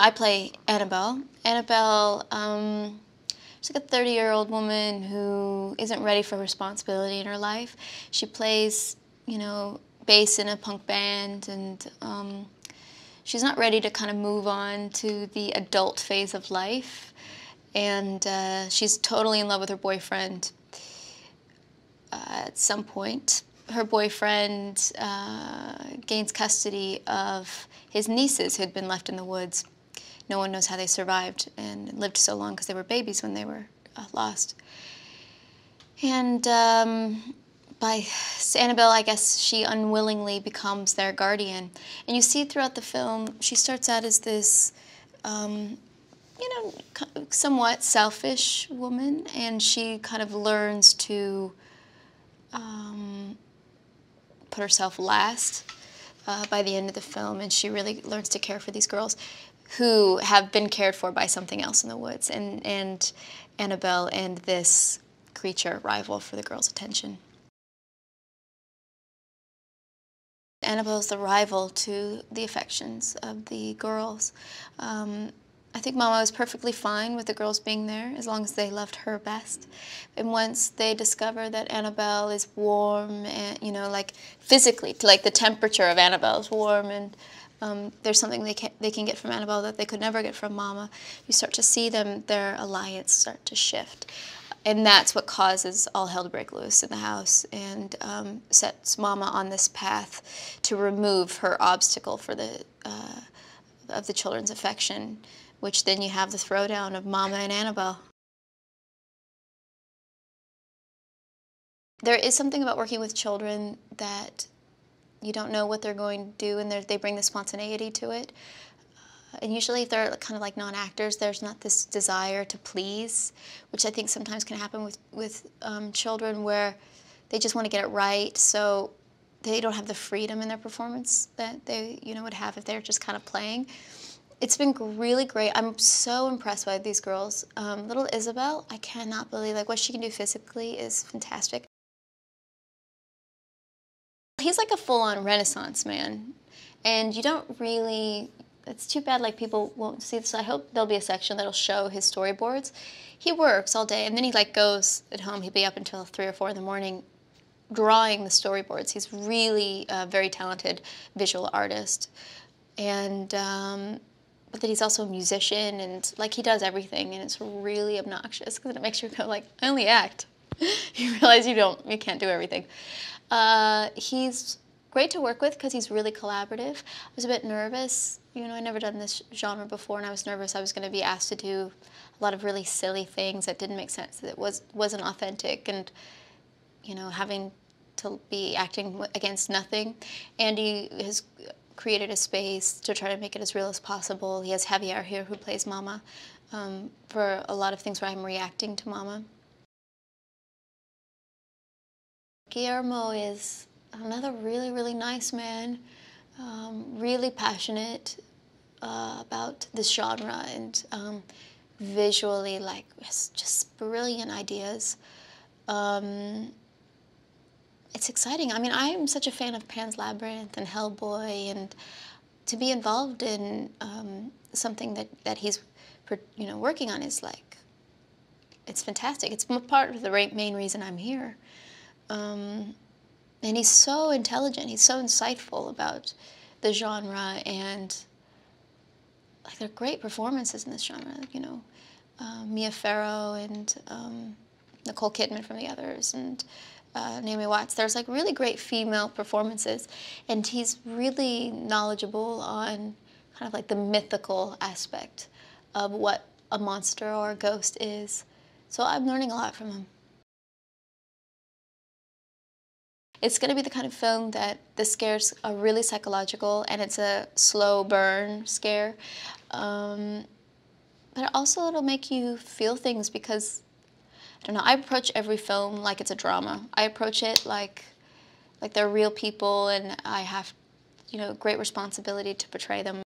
I play Annabelle. Annabelle, she's like a 30-year-old woman who isn't ready for responsibility in her life. She plays, you know, bass in a punk band, and she's not ready to kind of move on to the adult phase of life. And she's totally in love with her boyfriend. At some point, her boyfriend gains custody of his nieces who had been left in the woods. No one knows how they survived and lived so long because they were babies when they were lost. And by Annabelle, I guess she unwillingly becomes their guardian. And you see throughout the film, she starts out as this, you know, somewhat selfish woman, and she kind of learns to put herself last by the end of the film, and she really learns to care for these girls who have been cared for by something else in the woods, and Annabelle and this creature rival for the girls' attention. Annabelle's the rival to the affections of the girls. I think Mama was perfectly fine with the girls being there as long as they loved her best. And once they discover that Annabelle is warm and, you know, like physically, like the temperature of Annabelle is warm, and there's something they can get from Annabelle that they could never get from Mama, you start to see their alliance start to shift. And that's what causes all hell to break loose in the house, and sets Mama on this path to remove her obstacle for of the children's affection, which then you have the throwdown of Mama and Annabelle. There is something about working with children that you don't know what they're going to do, and they bring the spontaneity to it. And usually if they're kind of like non-actors, there's not this desire to please, which I think sometimes can happen with children, where they just want to get it right, so they don't have the freedom in their performance that they, you know, would have if they're just kind of playing. It's been really great. I'm so impressed by these girls. Little Isabel, I cannot believe, like, what she can do physically is fantastic. He's like a full-on Renaissance man, and you don't really, it's too bad like people won't see this. I hope there'll be a section that'll show his storyboards. He works all day, and then he like goes at home, he'll be up until 3 or 4 in the morning drawing the storyboards. He's really a very talented visual artist, and but then he's also a musician, and like he does everything, and it's really obnoxious because it makes you go like, I only act. You realize you can't do everything. He's great to work with because he's really collaborative. I was a bit nervous. You know, I'd never done this genre before, and I was nervous I was going to be asked to do a lot of really silly things that didn't make sense, that wasn't authentic, and, you know, having to be acting against nothing. Andy has created a space to try to make it as real as possible. He has Javier here who plays Mama for a lot of things where I'm reacting to Mama. Guillermo is another really, really nice man, really passionate about this genre, and visually, like, just brilliant ideas. It's exciting. I mean, I'm such a fan of Pan's Labyrinth and Hellboy, and to be involved in something that he's, you know, working on is like, it's fantastic. It's part of the main reason I'm here. And he's so intelligent, he's so insightful about the genre, and like, there are great performances in this genre, you know, Mia Farrow and Nicole Kidman from The Others, and Naomi Watts. There's like really great female performances, and he's really knowledgeable on kind of like the mythical aspect of what a monster or a ghost is. So I'm learning a lot from him. It's going to be the kind of film that the scares are really psychological, and it's a slow burn scare. But also it'll make you feel things because, I don't know, I approach every film like it's a drama. I approach it like they're real people, and I have, you know, great responsibility to portray them